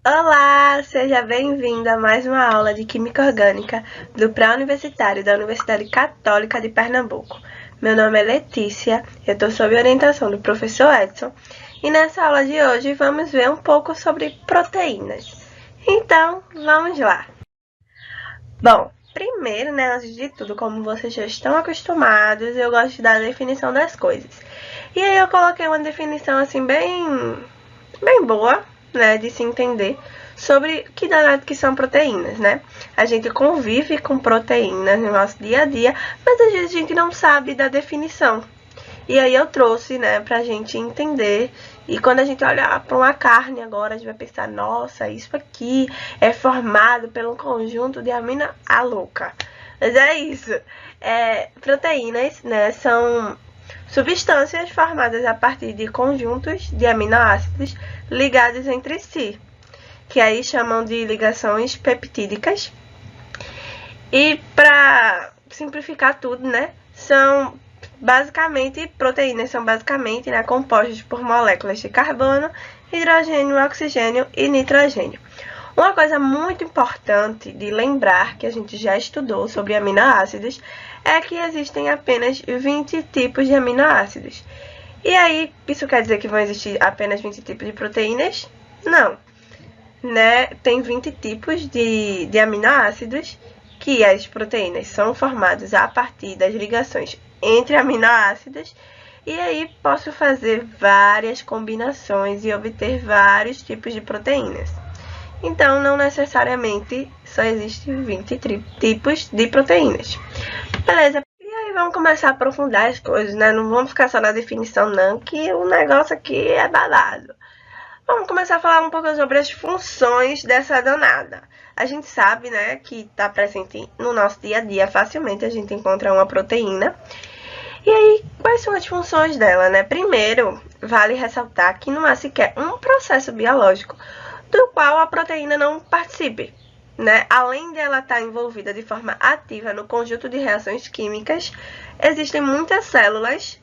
Olá, seja bem-vindo a mais uma aula de Química Orgânica do Pré-Universitário da Universidade Católica de Pernambuco. Meu nome é Letícia, eu estou sob orientação do professor Edson e nessa aula de hoje vamos ver um pouco sobre proteínas. Então, vamos lá! Bom, primeiro, antes de tudo, como vocês já estão acostumados, eu gosto de dar a definição das coisas. E aí eu coloquei uma definição assim bem boa, de se entender sobre que danado que são proteínas, A gente convive com proteínas no nosso dia a dia, mas às vezes a gente não sabe da definição. E aí eu trouxe, pra gente entender. E quando a gente olhar para uma carne agora, a gente vai pensar, nossa, isso aqui é formado por um conjunto de louca. Mas é isso. Proteínas, são substâncias formadas a partir de conjuntos de aminoácidos ligados entre si, que aí chamam de ligações peptídicas. E para simplificar tudo, proteínas são basicamente compostas por moléculas de carbono, hidrogênio, oxigênio e nitrogênio. Uma coisa muito importante de lembrar, que a gente já estudou sobre aminoácidos, é que existem apenas 20 tipos de aminoácidos. E aí, isso quer dizer que vão existir apenas 20 tipos de proteínas? Não. Tem 20 tipos de aminoácidos, que as proteínas são formadas a partir das ligações entre aminoácidos, e aí posso fazer várias combinações e obter vários tipos de proteínas. Então, não necessariamente só existem 20 tipos de proteínas. Beleza? E aí vamos começar a aprofundar as coisas, Não vamos ficar só na definição, não, que o negócio aqui é babado. Vamos começar a falar um pouco sobre as funções dessa danada. A gente sabe, que está presente no nosso dia a dia, facilmente a gente encontra uma proteína. E aí, quais são as funções dela, Primeiro, vale ressaltar que não há sequer um processo biológico do qual a proteína não participe, Além de ela estar envolvida de forma ativa no conjunto de reações químicas, existem muitas células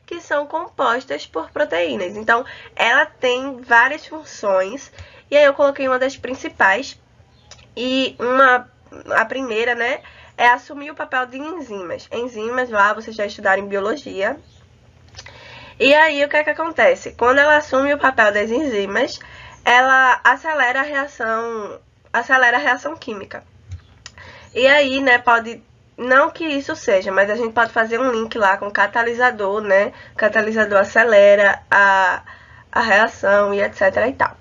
que são compostas por proteínas. Então, ela tem várias funções, e aí eu coloquei uma das principais, e a primeira, é assumir o papel de enzimas. Enzimas, lá vocês já estudaram em biologia. E aí, o que é que acontece? Quando ela assume o papel das enzimas, ela acelera a reação química. E aí, pode, não que isso seja, mas a gente pode fazer um link lá com catalisador, Catalisador acelera a reação e etc e tal.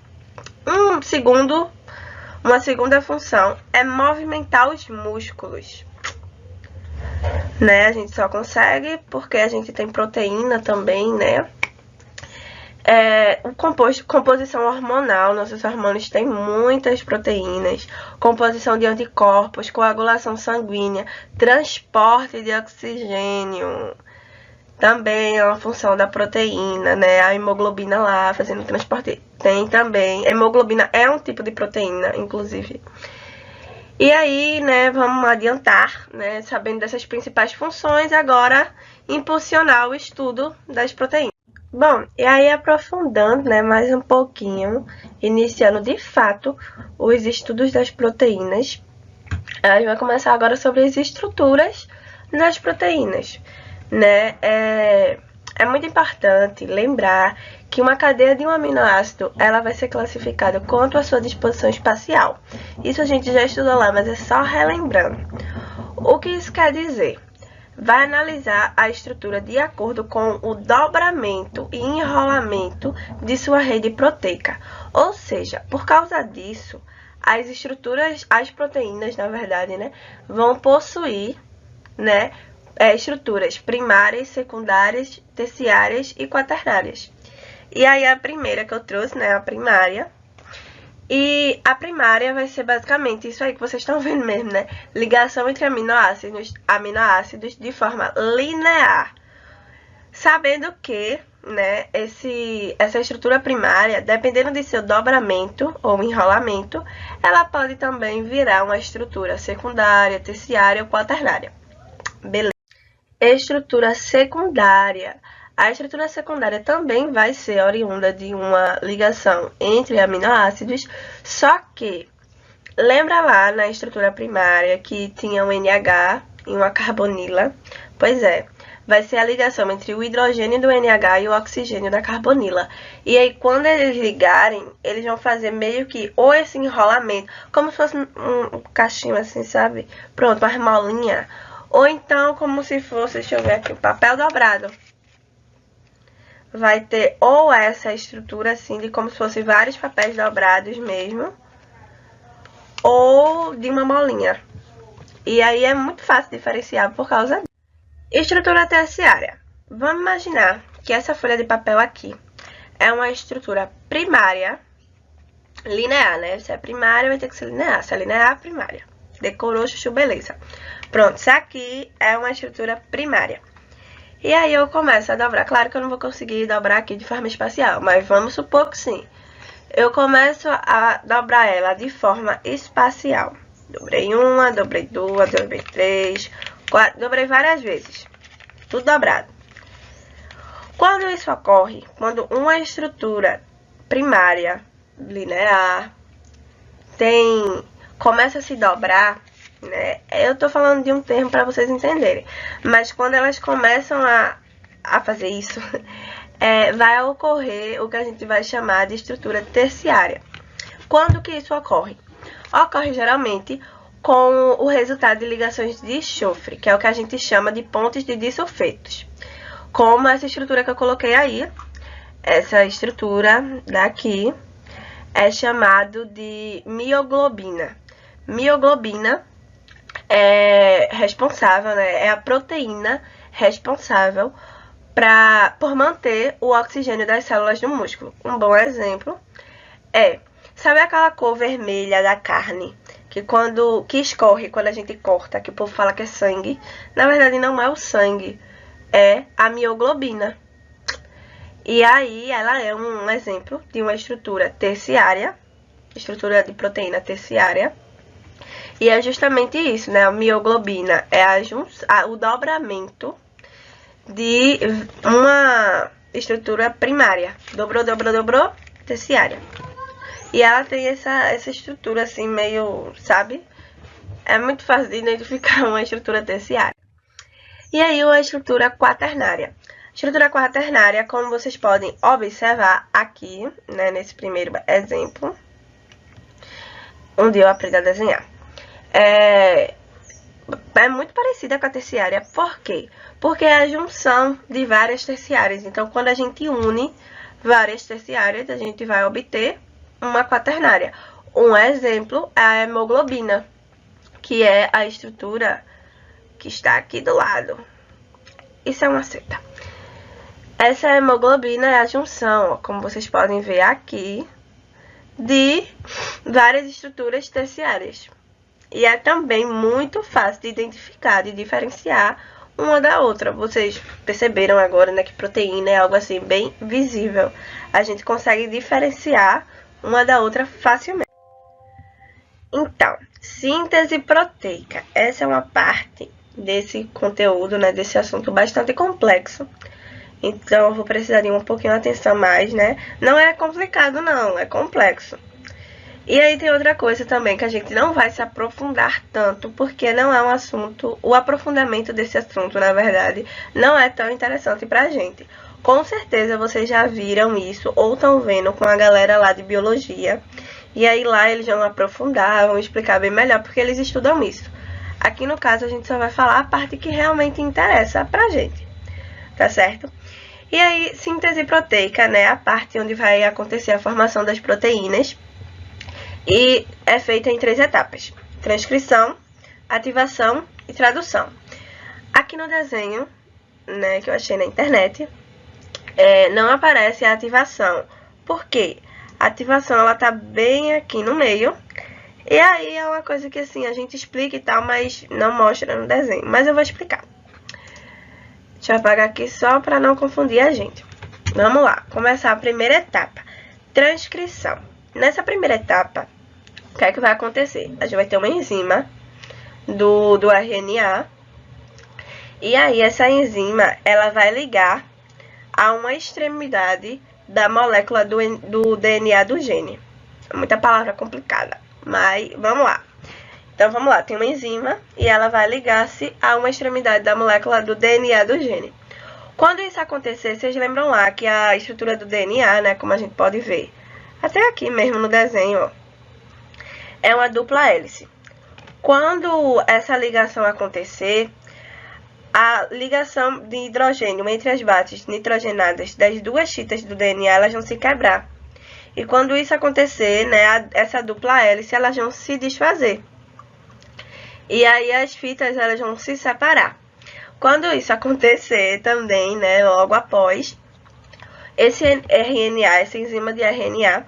Uma segunda função é movimentar os músculos. A gente só consegue porque a gente tem proteína também, Composição hormonal, nossos hormônios têm muitas proteínas, composição de anticorpos, coagulação sanguínea, transporte de oxigênio, também é uma função da proteína, A hemoglobina lá fazendo transporte, tem também, a hemoglobina é um tipo de proteína, inclusive. E aí, vamos adiantar, sabendo dessas principais funções, agora impulsionar o estudo das proteínas. Bom, e aí aprofundando, mais um pouquinho, iniciando de fato os estudos das proteínas, a gente vai começar agora sobre as estruturas das proteínas, É muito importante lembrar que uma cadeia de um aminoácido, ela vai ser classificada quanto à sua disposição espacial. Isso a gente já estudou lá, mas é só relembrando. O que isso quer dizer? Vai analisar a estrutura de acordo com o dobramento e enrolamento de sua rede proteica. Ou seja, por causa disso, as proteínas, na verdade, vão possuir, estruturas primárias, secundárias, terciárias e quaternárias. E aí a primeira que eu trouxe, a primária. E a primária vai ser basicamente isso aí que vocês estão vendo mesmo, Ligação entre aminoácidos de forma linear. Sabendo que, essa estrutura primária, dependendo de seu dobramento ou enrolamento, ela pode também virar uma estrutura secundária, terciária ou quaternária. Beleza. Estrutura secundária. A estrutura secundária também vai ser oriunda de uma ligação entre aminoácidos, só que lembra lá na estrutura primária que tinha um NH e uma carbonila? Pois é, vai ser a ligação entre o hidrogênio do NH e o oxigênio da carbonila. E aí, quando eles ligarem, eles vão fazer meio que ou esse enrolamento, como se fosse um cachinho assim, sabe? Pronto, uma molinha. Ou então, como se fosse, deixa eu ver aqui, o papel dobrado. Vai ter ou essa estrutura assim, de como se fosse vários papéis dobrados mesmo, ou de uma molinha. E aí é muito fácil diferenciar por causa disso. Estrutura terciária. Vamos imaginar que essa folha de papel aqui é uma estrutura primária, linear, né? Se é primária, vai ter que ser linear. Se é linear, primária. Decorou, chuchu, beleza. Pronto, isso aqui é uma estrutura primária. E aí eu começo a dobrar. Claro que eu não vou conseguir dobrar aqui de forma espacial, mas vamos supor que sim. Eu começo a dobrar ela de forma espacial. Dobrei uma, dobrei duas, dobrei três, quatro, dobrei várias vezes. Tudo dobrado. Quando isso ocorre, quando uma estrutura primária, linear, começa a se dobrar, né? Eu tô falando de um termo para vocês entenderem. Mas quando elas começam a fazer isso, vai ocorrer o que a gente vai chamar de estrutura terciária. Quando que isso ocorre? Ocorre geralmente com o resultado de ligações de enxofre, que é o que a gente chama de pontes de disulfetos. Como essa estrutura que eu coloquei aí, essa estrutura daqui é chamado de mioglobina. Mioglobina é responsável, né? É a proteína responsável por manter o oxigênio das células do músculo. Um bom exemplo sabe aquela cor vermelha da carne que escorre quando a gente corta, que o povo fala que é sangue? Na verdade não é o sangue, é a mioglobina. E aí ela é um exemplo de uma estrutura terciária, estrutura de proteína terciária. E é justamente isso, né? A mioglobina é o dobramento de uma estrutura primária. Dobrou, dobrou, dobrou, terciária. E ela tem essa estrutura assim, meio, sabe? É muito fácil de identificar uma estrutura terciária. E aí, uma estrutura quaternária. Estrutura quaternária, como vocês podem observar aqui, né, nesse primeiro exemplo, onde eu aprendi a desenhar. É muito parecida com a terciária. Por quê? Porque é a junção de várias terciárias. Então, quando a gente une várias terciárias, a gente vai obter uma quaternária. Um exemplo é a hemoglobina, que é a estrutura que está aqui do lado. Isso é uma seta. Essa hemoglobina é a junção, como vocês podem ver aqui, de várias estruturas terciárias. E é também muito fácil de identificar, de diferenciar uma da outra. Vocês perceberam agora, né, que proteína é algo assim bem visível. A gente consegue diferenciar uma da outra facilmente. Então, síntese proteica. Essa é uma parte desse conteúdo, né, desse assunto bastante complexo. Então, eu vou precisar de um pouquinho de atenção mais, né? Não é complicado, não, é complexo. E aí tem outra coisa também que a gente não vai se aprofundar tanto, porque não é um assunto, o aprofundamento desse assunto, na verdade, não é tão interessante pra gente. Com certeza vocês já viram isso ou estão vendo com a galera lá de biologia. E aí lá eles vão aprofundar, vão explicar bem melhor, porque eles estudam isso. Aqui no caso a gente só vai falar a parte que realmente interessa pra gente, tá certo? E aí, síntese proteica, né, a parte onde vai acontecer a formação das proteínas. E é feita em 3 etapas: transcrição, ativação e tradução. Aqui no desenho, né, que eu achei na internet, não aparece a ativação. Por quê? A ativação, ela tá bem aqui no meio. E aí é uma coisa que, assim, a gente explica e tal, mas não mostra no desenho. Mas eu vou explicar. Deixa eu apagar aqui só para não confundir a gente. Vamos lá, começar a primeira etapa. Transcrição. Nessa primeira etapa, o que é que vai acontecer? A gente vai ter uma enzima do RNA. E aí, essa enzima, ela vai ligar a uma extremidade da molécula do DNA do gene. É muita palavra complicada, mas vamos lá. Então, vamos lá, tem uma enzima e ela vai ligar-se a uma extremidade da molécula do DNA do gene. Quando isso acontecer, vocês lembram lá que a estrutura do DNA, né, como a gente pode ver, até aqui mesmo no desenho, ó, é uma dupla hélice. Quando essa ligação acontecer, a ligação de hidrogênio entre as bases nitrogenadas das duas fitas do DNA, elas vão se quebrar. E quando isso acontecer, né, essa dupla hélice, elas vão se desfazer. E aí as fitas, elas vão se separar. Quando isso acontecer também, né, logo após, esse RNA, essa enzima de RNA,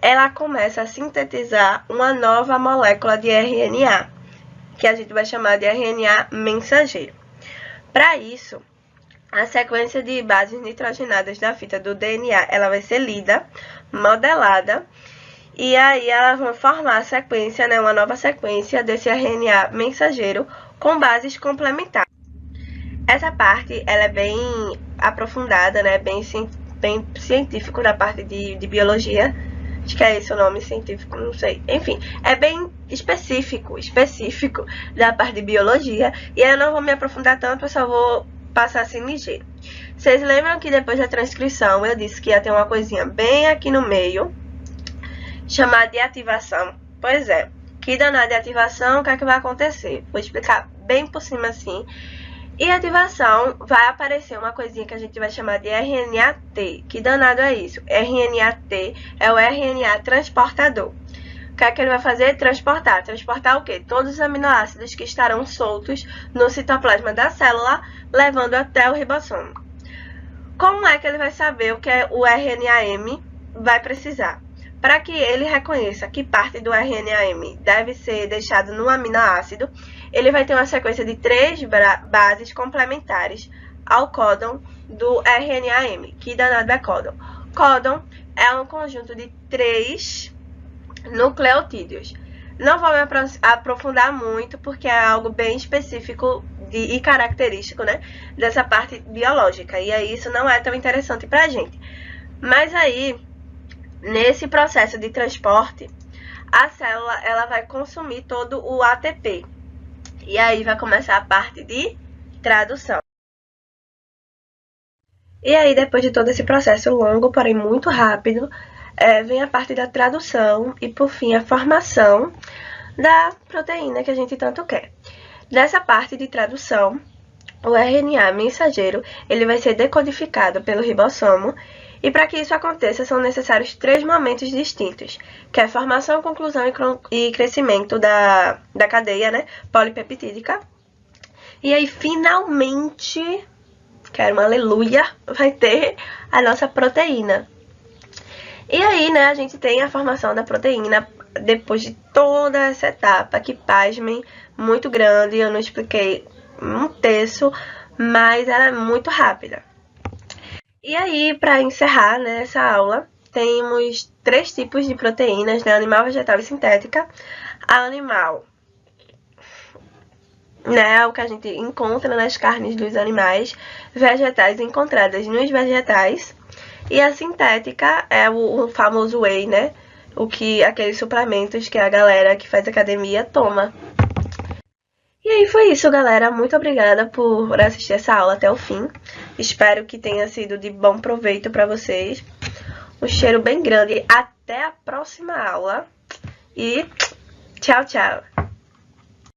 ela começa a sintetizar uma nova molécula de RNA, que a gente vai chamar de RNA mensageiro. Para isso, a sequência de bases nitrogenadas da fita do DNA, ela vai ser lida, modelada, e aí elas vão formar a sequência, né, uma nova sequência desse RNA mensageiro com bases complementares. Essa parte, ela é bem aprofundada, né, bem científico da parte de biologia. Acho que é esse o nome científico, não sei. Enfim, é bem específico da parte de biologia. E eu não vou me aprofundar tanto, eu só vou passar assim ligeiro. Vocês lembram que depois da transcrição eu disse que ia ter uma coisinha bem aqui no meio, chamada de ativação? Pois é, que danada de ativação, o que é que vai acontecer? Vou explicar bem por cima assim. E a ativação vai aparecer uma coisinha que a gente vai chamar de RNA-T. Que danado é isso? RNA-T é o RNA transportador. O que é que ele vai fazer? Transportar. Transportar o quê? Todos os aminoácidos que estarão soltos no citoplasma da célula, levando até o ribossomo. Como é que ele vai saber o que o RNA-M vai precisar? Para que ele reconheça que parte do RNA-M deve ser deixado no aminoácido, ele vai ter uma sequência de 3 bases complementares ao códon do RNA-M. Que danado é códon? Códon é um conjunto de 3 nucleotídeos. Não vou me aprofundar muito, porque é algo bem específico e característico, né, dessa parte biológica. E aí isso não é tão interessante pra gente. Mas aí, nesse processo de transporte, a célula ela vai consumir todo o ATP. E aí vai começar a parte de tradução. E aí, depois de todo esse processo longo, porém muito rápido, vem a parte da tradução e, por fim, a formação da proteína que a gente tanto quer. Nessa parte de tradução, o RNA mensageiro ele vai ser decodificado pelo ribossomo. E para que isso aconteça, são necessários 3 momentos distintos, que é a formação, conclusão e crescimento da cadeia, né, polipeptídica. E aí, finalmente, quero um aleluia, vai ter a nossa proteína. E aí, né, a gente tem a formação da proteína depois de toda essa etapa, que, pasmem, muito grande, eu não expliquei um terço, mas ela é muito rápida. E aí, para encerrar, né, essa aula, temos 3 tipos de proteínas, né, animal, vegetal e sintética. A animal, né, o que a gente encontra nas carnes dos animais, vegetais encontradas nos vegetais. E a sintética é o famoso whey, né, aqueles suplementos que a galera que faz academia toma. E aí foi isso, galera. Muito obrigada por assistir essa aula até o fim. Espero que tenha sido de bom proveito para vocês. Um cheiro bem grande. Até a próxima aula. E tchau, tchau.